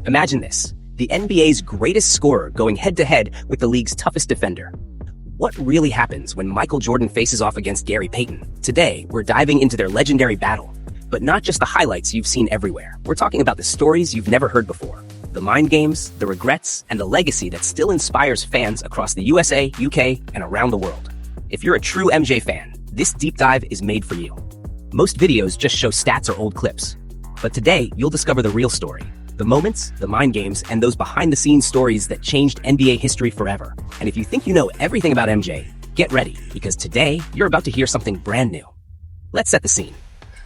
Imagine this, the NBA's greatest scorer going head-to-head with the league's toughest defender. What really happens when Michael Jordan faces off against Gary Payton? Today, we're diving into their legendary battle. But not just the highlights you've seen everywhere. We're talking about the stories you've never heard before. The mind games, the regrets, and the legacy that still inspires fans across the USA, UK, and around the world. If you're a true MJ fan, this deep dive is made for you. Most videos just show stats or old clips. But today, you'll discover the real story. The moments, the mind games, and those behind-the-scenes stories that changed NBA history forever. And if you think you know everything about MJ, get ready, because today, you're about to hear something brand new. Let's set the scene.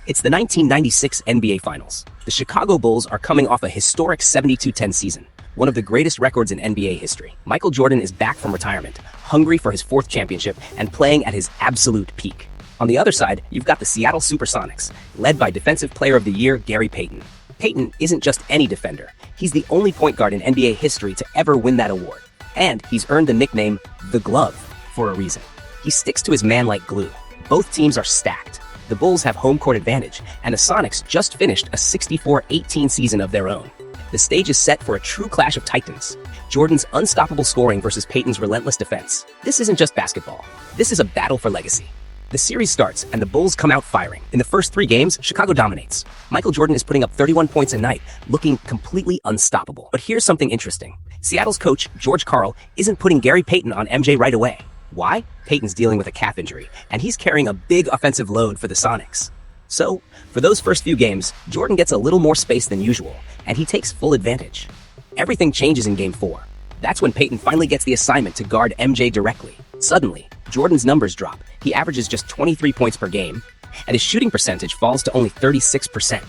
It's the 1996 NBA Finals. The Chicago Bulls are coming off a historic 72-10 season, one of the greatest records in NBA history. Michael Jordan is back from retirement, hungry for his fourth championship, and playing at his absolute peak. On the other side, you've got the Seattle Supersonics, led by Defensive Player of the Year Gary Payton. Payton isn't just any defender. He's the only point guard in NBA history to ever win that award. And he's earned the nickname, The Glove, for a reason. He sticks to his man like glue. Both teams are stacked. The Bulls have home court advantage, and the Sonics just finished a 64-18 season of their own. The stage is set for a true clash of titans. Jordan's unstoppable scoring versus Payton's relentless defense. This isn't just basketball. This is a battle for legacy. The series starts, and the Bulls come out firing. In the first 3 games, Chicago dominates. Michael Jordan is putting up 31 points a night, looking completely unstoppable. But here's something interesting. Seattle's coach, George Karl, isn't putting Gary Payton on MJ right away. Why? Payton's dealing with a calf injury, and he's carrying a big offensive load for the Sonics. So, for those first few games, Jordan gets a little more space than usual, and he takes full advantage. Everything changes in Game 4. That's when Payton finally gets the assignment to guard MJ directly. Suddenly, Jordan's numbers drop. He averages just 23 points per game, and his shooting percentage falls to only 36%.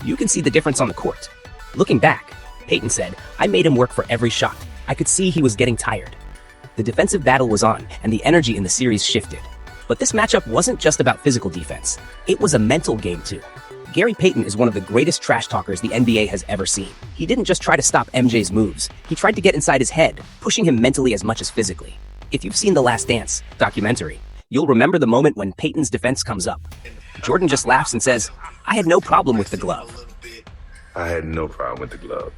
You can see the difference on the court. Looking back, Payton said, "I made him work for every shot. I could see he was getting tired." The defensive battle was on, and the energy in the series shifted. But this matchup wasn't just about physical defense. It was a mental game too. Gary Payton is one of the greatest trash talkers the NBA has ever seen. He didn't just try to stop MJ's moves. He tried to get inside his head, pushing him mentally as much as physically. If you've seen The Last Dance documentary, you'll remember the moment when Payton's defense comes up. Jordan just laughs and says, "I had no problem with the glove." I had no problem with the glove.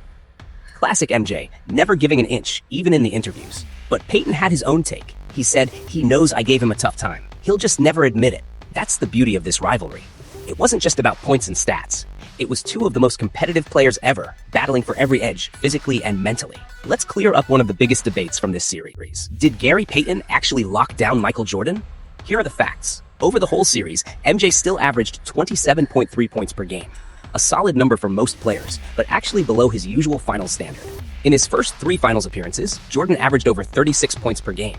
Classic MJ, never giving an inch, even in the interviews. But Payton had his own take. He said he knows I gave him a tough time. He'll just never admit it. That's the beauty of this rivalry. It wasn't just about points and stats. It was 2 of the most competitive players ever, battling for every edge, physically and mentally. Let's clear up one of the biggest debates from this series. Did Gary Payton actually lock down Michael Jordan? Here are the facts. Over the whole series, MJ still averaged 27.3 points per game. A solid number for most players, but actually below his usual finals standard. In his first 3 finals appearances, Jordan averaged over 36 points per game.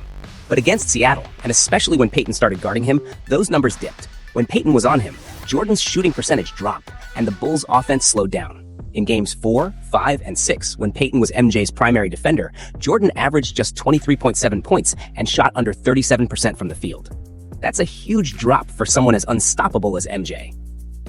But against Seattle, and especially when Payton started guarding him, those numbers dipped. When Payton was on him, Jordan's shooting percentage dropped, and the Bulls' offense slowed down. In games 4, 5, and 6, when Payton was MJ's primary defender, Jordan averaged just 23.7 points and shot under 37% from the field. That's a huge drop for someone as unstoppable as MJ.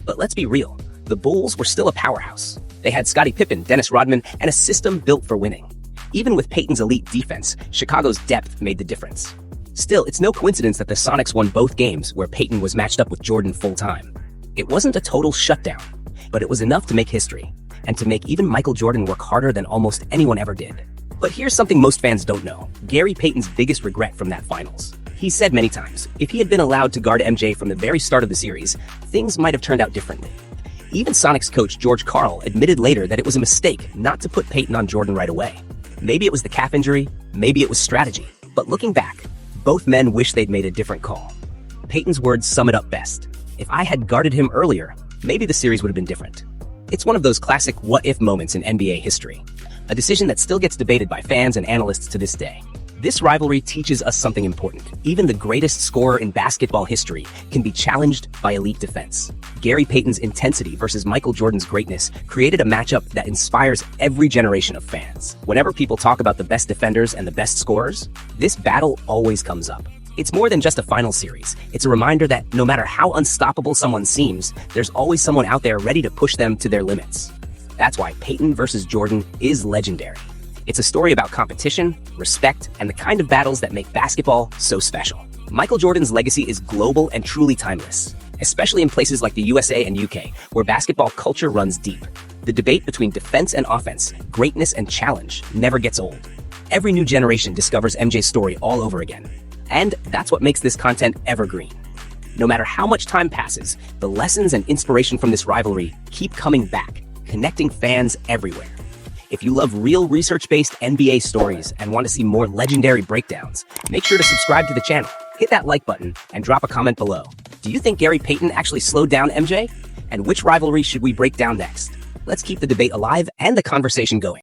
But let's be real. The Bulls were still a powerhouse. They had Scottie Pippen, Dennis Rodman, and a system built for winning. Even with Payton's elite defense, Chicago's depth made the difference. Still, it's no coincidence that the Sonics won both games where Payton was matched up with Jordan full-time. It wasn't a total shutdown, but it was enough to make history, and to make even Michael Jordan work harder than almost anyone ever did. But here's something most fans don't know. Gary Payton's biggest regret from that finals. He said many times, if he had been allowed to guard MJ from the very start of the series, things might have turned out differently. Even Sonics coach George Karl admitted later that it was a mistake not to put Payton on Jordan right away. Maybe it was the calf injury, maybe it was strategy. But looking back, both men wish they'd made a different call. Payton's words sum it up best. "If I had guarded him earlier, maybe the series would have been different." It's one of those classic what-if moments in NBA history, a decision that still gets debated by fans and analysts to this day. This rivalry teaches us something important. Even the greatest scorer in basketball history can be challenged by elite defense. Gary Payton's intensity versus Michael Jordan's greatness created a matchup that inspires every generation of fans. Whenever people talk about the best defenders and the best scorers, this battle always comes up. It's more than just a final series. It's a reminder that no matter how unstoppable someone seems, there's always someone out there ready to push them to their limits. That's why Payton versus Jordan is legendary. It's a story about competition, respect, and the kind of battles that make basketball so special. Michael Jordan's legacy is global and truly timeless. especially in places like the USA and UK, where basketball culture runs deep. The debate between defense and offense, greatness and challenge, never gets old. Every new generation discovers MJ's story all over again. And that's what makes this content evergreen. No matter how much time passes, the lessons and inspiration from this rivalry keep coming back, connecting fans everywhere. If you love real research-based NBA stories and want to see more legendary breakdowns, make sure to subscribe to the channel, hit that like button, and drop a comment below. Do you think Gary Payton actually slowed down MJ? And which rivalry should we break down next? Let's keep the debate alive and the conversation going.